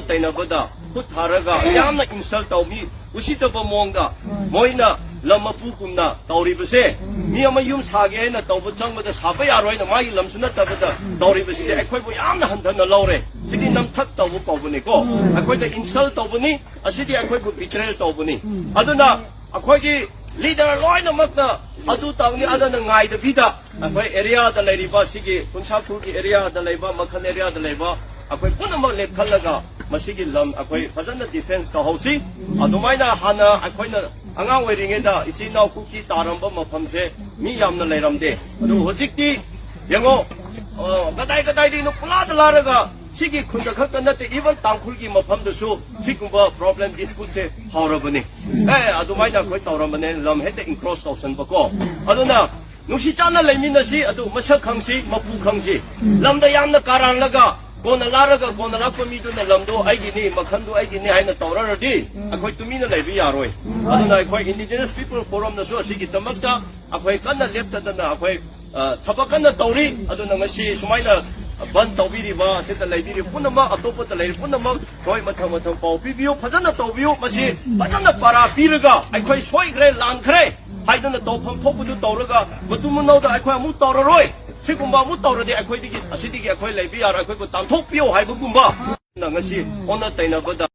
tainabada put haraga yamna insult taw mi usitaba monga moina lama pukumna tawribase mi ama yum sage na tawba changbada saba yaroi na mai lamsuna tabada tawribase akhoi bo yamna handana lawre sidi namthak tawbu kawbani ko akhoi da insult tawbani asidi akhoi bo betrayal tawbani aduna akhoi gi leader loina makna adu tawni adana ngai da bida akhoi area da leiriba sigi punsapu gi area da leiba makhan area da leiba akhoi punama lep khalaga masigi lam akhoi fazana defense ta hausi adumaina hana akhoina angang oiringeda ichina kuki taramba mafamse mi yamna leiramde adu hojikti yango gadai di no pula dalaga sigi khunda khakta nate even tangkhulgi mafamdasu sigumba problem dispute se haurabani adumaina khoi tawramane lam hete incross tawsan bako aduna nusi chana leimina si adu masak khangsi mapu khangsi lamda yamna karan laga kona laraga kona lakpa mi duna lamdo aigini makhandu aigini haina tawraradi akhoi tumina leibi yaroi aduna akhoi indigenous people forum na so asigi tamakta akhoi kanna leptadana akhoi thabakana tawri aduna ngasi sumaina ban tawbiriba sita leibiri punama atopata leiri punama khoi mathang pau pibiu phajana tawbiu masi phajana para piraga akhoi soigre langkhre haidana tawpham thopudu tawraga matumnauda akhoi amu tawraroi sigumba amu tawradi akhoi digi asidigi akhoi leibi yar akhoi ko tamthok piu haibugumba ngasi ona tainabada